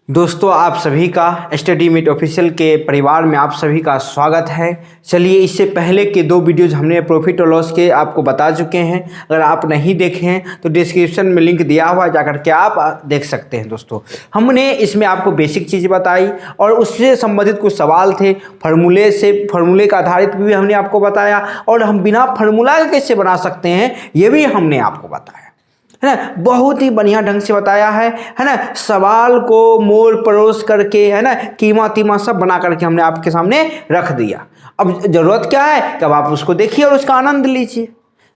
दोस्तों आप सभी का स्टडी मीट ऑफिशियल के परिवार में आप सभी का स्वागत है। चलिए, इससे पहले के दो वीडियोज हमने प्रॉफिट और लॉस के आपको बता चुके हैं। अगर आप नहीं देखे हैं तो डिस्क्रिप्शन में लिंक दिया हुआ है, जाकर के आप देख सकते हैं। दोस्तों हमने इसमें आपको बेसिक चीज़ बताई और उससे संबंधित कुछ सवाल थे। फार्मूले का आधारित भी हमने आपको बताया और हम बिना फार्मूला के कैसे बना सकते हैं ये भी हमने आपको बताया, है ना। बहुत ही बढ़िया ढंग से बताया है ना। सवाल को मोड़ परोस करके, है ना, कीमा तीमा सब बना करके हमने आपके सामने रख दिया। अब जरूरत क्या है कि अब आप उसको देखिए और उसका आनंद लीजिए,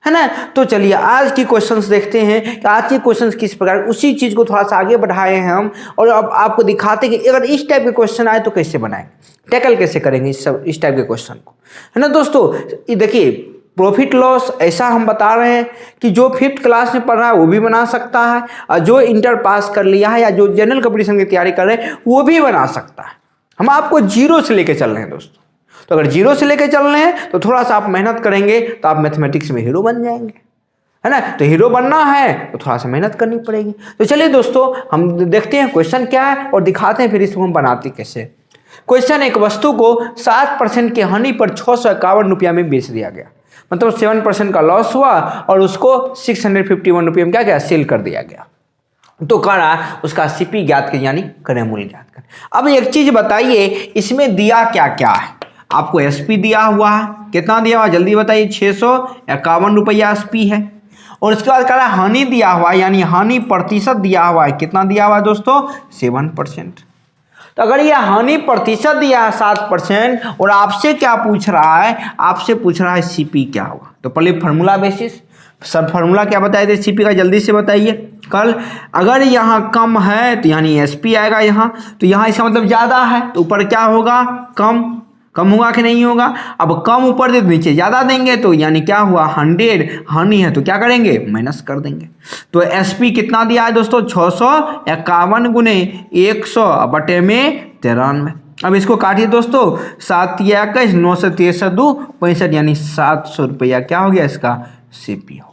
है ना। तो चलिए आज की क्वेश्चंस देखते हैं कि आज के क्वेश्चंस किस प्रकार, उसी चीज़ को थोड़ा सा आगे बढ़ाए हैं हम और अब आपको दिखाते हैं कि अगर इस टाइप के क्वेश्चन आए तो कैसे बनाएंगे, टैकल कैसे करेंगे इस टाइप के क्वेश्चन को, है ना। दोस्तों ये देखिए, प्रॉफिट लॉस ऐसा हम बता रहे हैं कि जो 5th क्लास में पढ़ रहा है वो भी बना सकता है और जो इंटर पास कर लिया है या जो जनरल कंपटीशन की तैयारी कर रहे हैं वो भी बना सकता है। हम आपको जीरो से लेके चल रहे हैं दोस्तों। तो अगर जीरो से लेके चल रहे हैं तो थोड़ा सा आप मेहनत करेंगे तो आप मैथमेटिक्स में हीरो बन जाएंगे, है ना। तो हीरो बनना है तो थोड़ा सा मेहनत करनी पड़ेगी। तो चलिए दोस्तों हम देखते हैं क्वेश्चन क्या है और दिखाते हैं फिर इसको हम बनाते कैसे। क्वेश्चन, एक वस्तु को 7% की हानि पर 651 रुपया में बेच दिया गया, मतलब 7% का लॉस हुआ और उसको 651 रुपये में क्या गया, सेल कर दिया गया। तो कह रहा है उसका सीपी ज्ञात करें, यानी क्रय मूल्य ज्ञात करें। अब एक चीज बताइए, इसमें दिया क्या क्या है। आपको एसपी दिया हुआ है, कितना दिया हुआ जल्दी बताइए, 651 रुपया एसपी है। और उसके बाद कह रहा है हानि दिया हुआ है, यानी हानि प्रतिशत दिया हुआ है, कितना दिया हुआ है दोस्तों, 7%। तो अगर ये हानि प्रतिशत दिया है 7% और आपसे क्या पूछ रहा है, आपसे पूछ रहा है सीपी क्या होगा। तो पहले फार्मूला बेसिस, सब फार्मूला क्या बताए थे सीपी का, जल्दी से बताइए। कल अगर यहाँ कम है तो यानी एसपी आएगा यहाँ, तो यहाँ इसका मतलब ज़्यादा है तो ऊपर क्या होगा, कम होगा कि नहीं होगा। अब कम ऊपर दे नीचे ज़्यादा देंगे तो यानी क्या हुआ, 100 हानि है तो क्या करेंगे, माइनस कर देंगे। तो एसपी कितना दिया है दोस्तों, 651 गुने 100 बटे में 93। अब इसको काटिए दोस्तों, 7 या 21, 9 से 63 2 65, यानी 700 रुपया क्या हो गया इसका सीपी हो गया।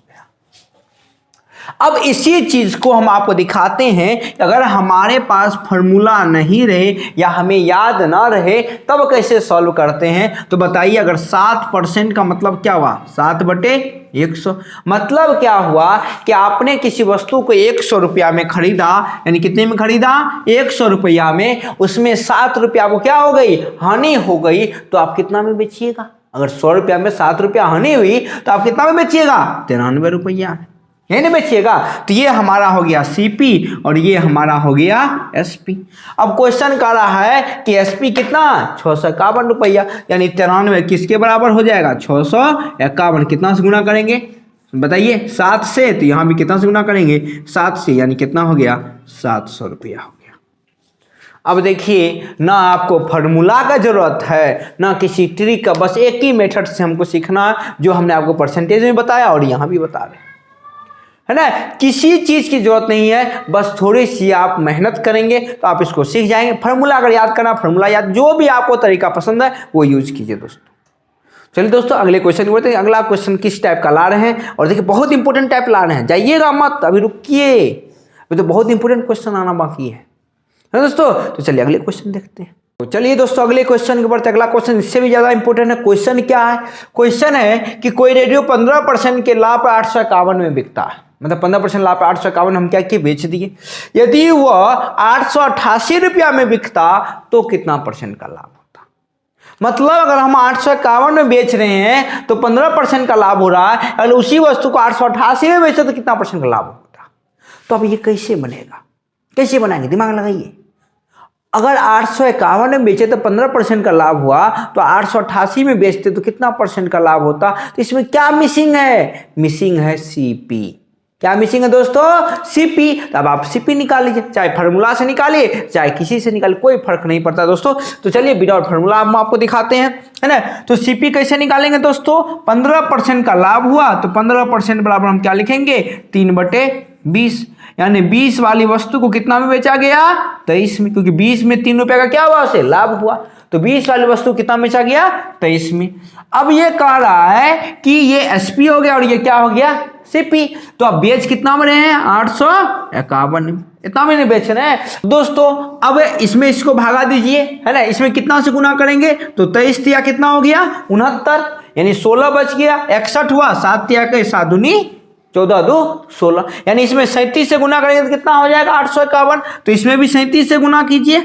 अब इसी चीज को हम आपको दिखाते हैं, अगर हमारे पास फार्मूला नहीं रहे या हमें याद ना रहे तब कैसे सॉल्व करते हैं। तो बताइए, अगर 7% का मतलब क्या हुआ, 7/100, मतलब क्या हुआ कि आपने किसी वस्तु को 100 रुपया में खरीदा, यानी कितने में खरीदा, 100 रुपया में, उसमें 7 रुपया को क्या हो गई, हानि हो गई, तो आप कितना में बेचिएगा। अगर 100 रुपया में 7 रुपया हानि हुई तो आप कितना में बेचिएगा, 93 रुपया, यही नहीं बेचिएगा। तो ये हमारा हो गया सीपी और ये हमारा हो गया एसपी। अब क्वेश्चन कह रहा है कि एसपी कितना, 651 रुपया, यानी 93 किसके बराबर हो जाएगा, 651, कितना से गुना करेंगे बताइए, 7 से, तो यहाँ भी कितना से गुना करेंगे, 7 से, यानी कितना हो गया, 700 रुपया हो गया। अब देखिए, ना आपको फार्मूला का जरूरत है ना किसी ट्रिक का, बस एक ही मेथड से हमको सीखना जो हमने आपको परसेंटेज में बताया और यहाँ भी बता रहे, है ना। किसी चीज़ की जरूरत नहीं है, बस थोड़ी सी आप मेहनत करेंगे तो आप इसको सीख जाएंगे। फार्मूला अगर याद करना, फार्मूला याद, जो भी आपको तरीका पसंद है वो यूज कीजिए दोस्तों। चलिए दोस्तों अगले क्वेश्चन की बोलते हैं। अगला क्वेश्चन किस टाइप का ला रहे हैं, और देखिए बहुत इंपॉर्टेंट टाइप ला रहे हैं, जाइएगा मत, अभी रुकिए, अभी तो बहुत इंपॉर्टेंट क्वेश्चन आना बाकी है दोस्तों। तो चलिए अगले क्वेश्चन देखते हैं। तो चलिए दोस्तों अगले क्वेश्चन के बढ़ते, अगला क्वेश्चन इससे भी ज्यादा इंपॉर्टेंट है। क्वेश्चन क्या है, क्वेश्चन है कि कोई रेडियो 15% के लाभ पर 851 में बिकता है, मतलब 15% लाभ पर 851 हम क्या किए, बेच दिए। यदि वह 888 रुपया में बिकता तो कितना % का लाभ होता। मतलब अगर हम 851 में बेच रहे हैं तो 15% का लाभ हो रहा है, अगर उसी वस्तु को 888 में बेचते तो कितना % का लाभ होता। तो अब ये कैसे बनेगा, कैसे बनाएंगे, दिमाग लगाइए। अगर 851 में बेचे तो 15% का लाभ हुआ, तो 888 में बेचते तो कितना % का लाभ होता। तो इसमें क्या मिसिंग है, मिसिंग है सीपी। क्या मिसिंग है दोस्तों, सीपी। तो अब आप सीपी निकाल लीजिए, चाहे फार्मूला से निकालिए चाहे किसी से निकालिए, कोई फर्क नहीं पड़ता दोस्तों। तो चलिए विदाउट फार्मूला हम आपको दिखाते हैं, है ना। तो सीपी कैसे निकालेंगे दोस्तों, 15% का लाभ हुआ तो 15% बराबर हम क्या लिखेंगे, 3/20, यानी 20 वाली वस्तु को कितना में बेचा गया, 23 में, क्योंकि 20 में 3 रुपया का क्या हुआ, उसे लाभ हुआ, तो 20 वाली वस्तु कितना बेचा गया, 23 में। अब ये कह रहा है कि ये एसपी हो गया और ये क्या हो गया, सीपी। तो अब बेच कितना में रहे हैं 851, इतना में नहीं बेच रहे हैं दोस्तों। अब इसमें इसको भागा दीजिए, है ना, इसमें कितना से गुना करेंगे तो 23 तिया कितना हो गया 69, यानी 16 बच गया, 61 हुआ, 7 तिया के 7 दूनी 14 2 16, यानी इसमें 37 से गुना करेंगे तो कितना हो जाएगा 851। तो इसमें भी 37 से गुना कीजिए,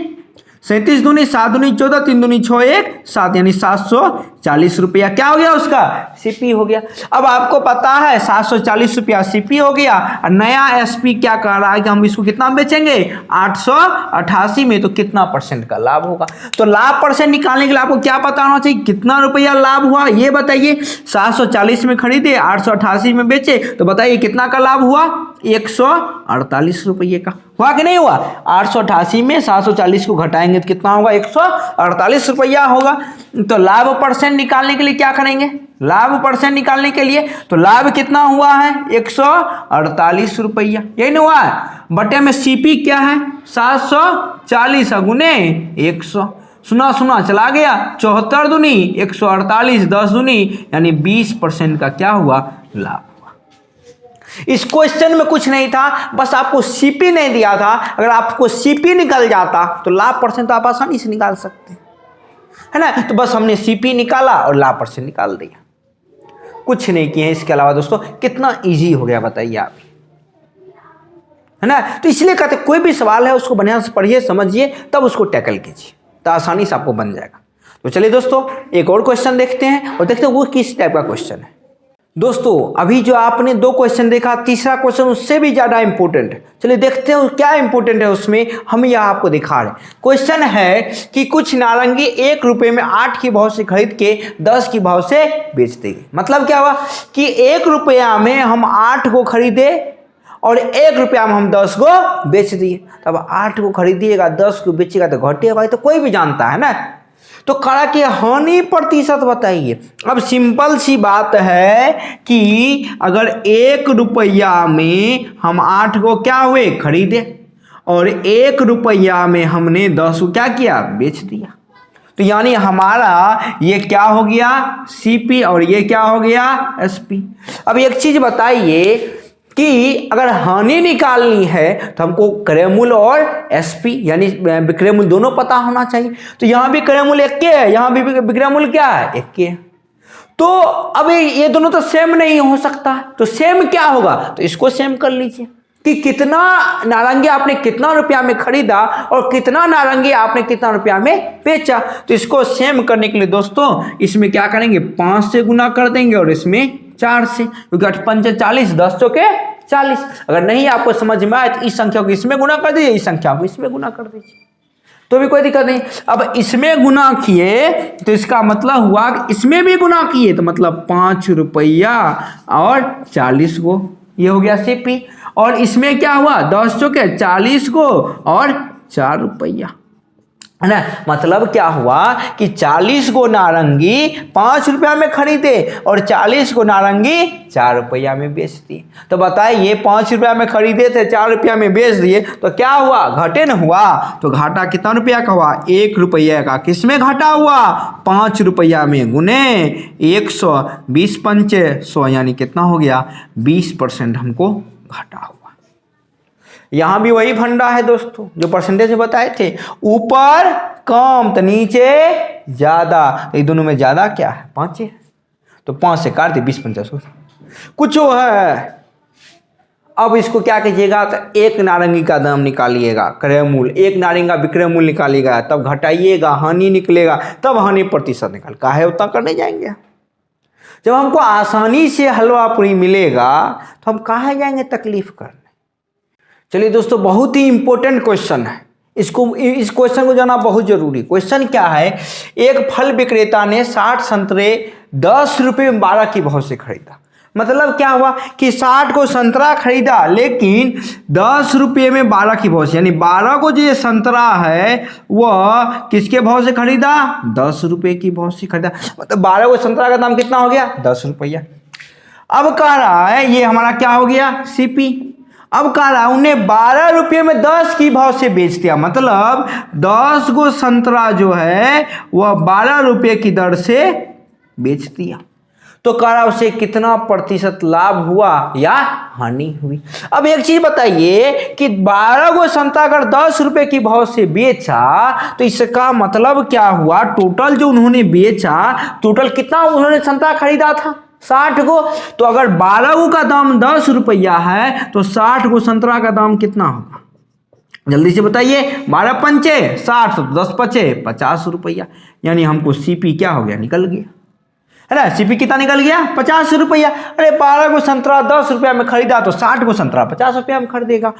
37 दूनी 7 दूनी 14, 3 दूनी 6 1 7, यानी 740 रुपया क्या हो गया उसका सीपी हो गया। अब आपको पता है 740 रुपया सीपी हो गया, और नया एसपी क्या कह रहा है कि हम इसको कितना बेचेंगे 888 में, तो कितना परसेंट का लाभ होगा। तो लाभ परसेंट निकालने के लिए आपको क्या पता होना चाहिए, कितना रुपया लाभ हुआ ये बताइए। 740 में खरीदे, 888 में बेचे, तो बताइए कितना का लाभ हुआ 148 रुपये का हुआ कि नहीं हुआ। 888 में 740 को घटाएंगे तो कितना होगा 148 रुपया होगा। तो लाभ परसेंट निकालने के लिए क्या करेंगे, लाभ परसेंट निकालने के लिए तो लाभ कितना हुआ है 148 रुपया, यही नहीं हुआ है। बटे में सीपी क्या है 740 गुने 100, सुना सुना चला गया, 74 दूनी 148, 10 दूनी यानी 20% का क्या हुआ लाभ। इस क्वेश्चन में कुछ नहीं था, बस आपको सीपी नहीं दिया था। अगर आपको सीपी निकल जाता तो लाभ परसेंट तो आप आसानी से निकाल सकते है ना। तो बस हमने सीपी निकाला और लाभ परसेंट निकाल दिया, कुछ नहीं किए इसके अलावा। दोस्तों कितना इजी हो गया बताइए आप, है ना। तो इसलिए कहते कोई भी सवाल है उसको बढ़िया से पढ़िए समझिए तब उसको टैकल कीजिए, तो आसानी से आपको बन जाएगा। तो चलिए दोस्तों एक और क्वेश्चन देखते हैं और देखते हैं वो किस टाइप का क्वेश्चन है। दोस्तों अभी जो आपने 2 क्वेश्चन देखा, तीसरा क्वेश्चन उससे भी ज़्यादा इंपॉर्टेंट है। चलिए देखते हैं क्या इंपॉर्टेंट है उसमें, हम यह आपको दिखा रहे हैं। क्वेश्चन है कि कुछ नारंगी 1 रुपये में 8 के भाव से खरीद के 10 के भाव से बेच देंगे। मतलब क्या हुआ कि 1 रुपया में हम 8 को खरीदे और 1 रुपया में हम 10 को बेच दिए। तब 8 को खरीदिएगा 10 को बेचिएगा तो घटेगा, तो कोई भी जानता है ना। तो कहा कि हानि प्रतिशत बताइए। अब सिंपल सी बात है कि अगर 1 रुपया में हम 8 को क्या हुए खरीदे और 1 रुपया में हमने 10 को क्या किया बेच दिया, तो यानी हमारा ये क्या हो गया सीपी और ये क्या हो गया एसपी। अब एक चीज बताइए कि अगर हानि निकालनी है तो हमको क्रय मूल्य और एसपी यानी विक्रय मूल्य दोनों पता होना चाहिए। तो यहाँ भी क्रय मूल्य एक के है, यहाँ भी विक्रय मूल्य क्या है एक के है। तो अब ये दोनों तो सेम नहीं हो सकता, तो सेम क्या होगा, तो इसको सेम कर लीजिए कि कितना नारंगी आपने कितना रुपया में खरीदा और कितना नारंगी आपने कितना रुपया में बेचा। तो इसको सेम करने के लिए दोस्तों इसमें क्या करेंगे 5 से गुना कर देंगे और इसमें 4 से, क्योंकि 8 पंचे 40, 10 चौके 40। अगर नहीं आपको समझ में आए तो इस संख्या को इसमें गुना कर दीजिए, इस संख्या को इसमें गुना कर दीजिए, तो भी कोई दिक्कत नहीं। अब इसमें गुना किए तो इसका मतलब हुआ कि इसमें भी गुना किए तो मतलब 5 रुपया और 40 को, ये हो गया सीपी। और इसमें क्या हुआ 10 चौके 40 को और 4 रुपया, है ना। मतलब क्या हुआ कि 40 को नारंगी 5 रुपया में खरीदे और 40 को नारंगी 4 रुपया में बेच दिए। तो बताइए 5 रुपया में खरीदे थे 4 रुपया में बेच दिए तो क्या हुआ घटे न हुआ। तो घाटा कितना रुपया का हुआ 1 रुपया का। किसमें घाटा हुआ 5 रुपया में गुने 100, 20 पंचे 100 यानी कितना हो गया 20% हमको घाटा हुआ। यहां भी वही फंडा है दोस्तों जो परसेंटेज बताए थे, ऊपर कम तो नीचे ज्यादा। ये दोनों में ज्यादा क्या है 5 है, तो 5 से काट दे 20 50 कुछ है। अब इसको क्या कीजिएगा तो एक नारंगी का दाम निकालिएगा क्रय मूल्य, एक नारंगी का विक्रय मूल्य निकालिएगा, तब घटाइएगा हानि निकलेगा, तब हानि प्रतिशत निकाल काहे उतना करने जाएंगे। जब हमको आसानी से हलवा पूरी मिलेगा तो हम कहाँ जाएंगे तकलीफ करने। चलिए दोस्तों बहुत ही इंपॉर्टेंट क्वेश्चन है, इस क्वेश्चन को जाना बहुत जरूरी। क्वेश्चन क्या है, एक फल विक्रेता ने 60 संतरे 10 रुपये में 12 के भाव से खरीदा। मतलब क्या हुआ कि 60 को संतरा खरीदा लेकिन 10 रुपये में 12 की भाव से, यानी 12 को जो ये संतरा है वह किसके भाव से खरीदा 10 रुपये की भाव से खरीदा। मतलब 12 को संतरा का दाम कितना हो गया 10 रुपया। अब कह रहा है ये हमारा क्या हो गया सीपी। अब कह रहा है उन्हें 12 रुपये में 10 की भाव से बेच दिया, मतलब 10 गो संतरा जो है वह 12 रुपये की दर से बेच दिया। तो कह रहा उसे कितना प्रतिशत लाभ हुआ या हानि हुई। अब एक चीज बताइए कि 12 गो संतरा अगर 10 रुपए की भाव से बेचा तो इसका मतलब क्या हुआ, टोटल जो उन्होंने बेचा, टोटल कितना उन्होंने संतरा खरीदा था, 60 गो। तो अगर 12 गो का दाम 10 रुपया है तो 60 गो संतरा का दाम कितना होगा, जल्दी से बताइए। 12 पंचे 60, 10 पचे 50 रुपया, यानी हमको सीपी क्या हो गया, निकल गया, है ना। सीपी कितना निकल गया, 50 रुपया। अरे 12 को संतरा 10 रुपया में खरीदा तो 60 को संतरा 50 रुपया में खरीदेगा।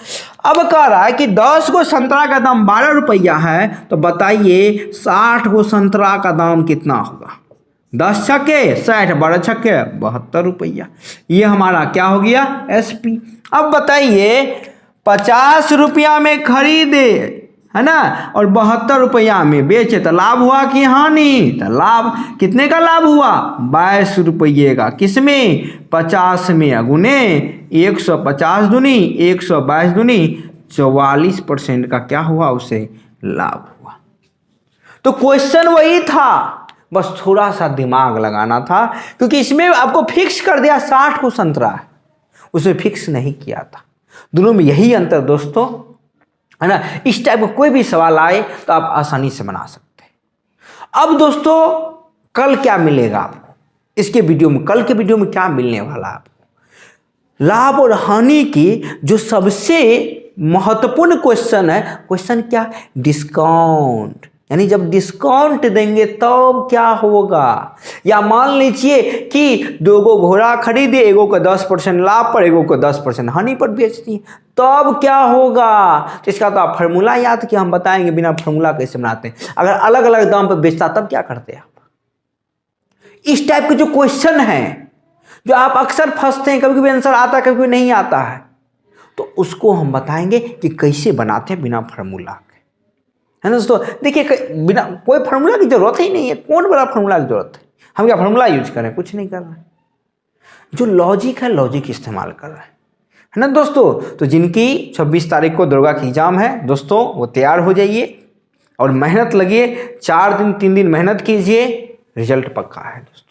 अब कह रहा है कि 10 को संतरा का दाम 12 रुपया है, तो बताइए 60 को संतरा का दाम कितना होगा। 10 छक्के 60, 12 छक्के 72 रुपया। ये हमारा क्या हो गया, एसपी। अब बताइए 50 रुपया में खरीदे, है ना, और 72 रुपया में बेचे तो लाभ हुआ कि हानि, तो लाभ। कितने का लाभ हुआ, 22 रुपये का। किसमें, 50 में, अगुने 150 दूनी 122 दूनी 44% का क्या हुआ, उसे लाभ हुआ। तो क्वेश्चन वही था, बस थोड़ा सा दिमाग लगाना था, क्योंकि इसमें आपको फिक्स कर दिया 60 को संतरा है, उसे फिक्स नहीं किया था। दोनों में यही अंतर दोस्तों, है ना। इस टाइप का कोई भी सवाल आए तो आप आसानी से बना सकते हैं। अब दोस्तों कल क्या मिलेगा आपको इसके वीडियो में, कल के वीडियो में क्या मिलने वाला है आपको, लाभ और हानि की जो सबसे महत्वपूर्ण क्वेश्चन है, क्वेश्चन क्या, डिस्काउंट। यानी जब डिस्काउंट देंगे तब क्या होगा, या मान लीजिए कि 2 गो घोड़ा खरीदे, एगो को 10% लाभ पर, एगो को 10% हानि पर बेच दिए, तब क्या होगा। तो इसका तो आप फार्मूला याद किया, हम बताएंगे बिना फार्मूला कैसे बनाते हैं। अगर अलग अलग दाम पर बेचता तब क्या करते आप। इस टाइप के जो क्वेश्चन है, जो आप अक्सर फंसते हैं, कभी कभी आंसर आता है, कभी कभी नहीं आता है, तो उसको हम बताएंगे कि कैसे बनाते हैं बिना फार्मूला, है ना दोस्तों। देखिए बिना कोई फार्मूला की जरूरत ही नहीं है, कौन बड़ा फार्मूला की जरूरत है, हम क्या फार्मूला यूज करें, कुछ नहीं कर रहे हैं। जो लॉजिक है, लॉजिक इस्तेमाल कर रहे हैं, है ना दोस्तों। तो जिनकी 26 तारीख को दुर्गा की एग्जाम है दोस्तों, वो तैयार हो जाइए और मेहनत लगिए, 4 दिन 3 दिन मेहनत कीजिए, रिजल्ट पक्का है दोस्तों।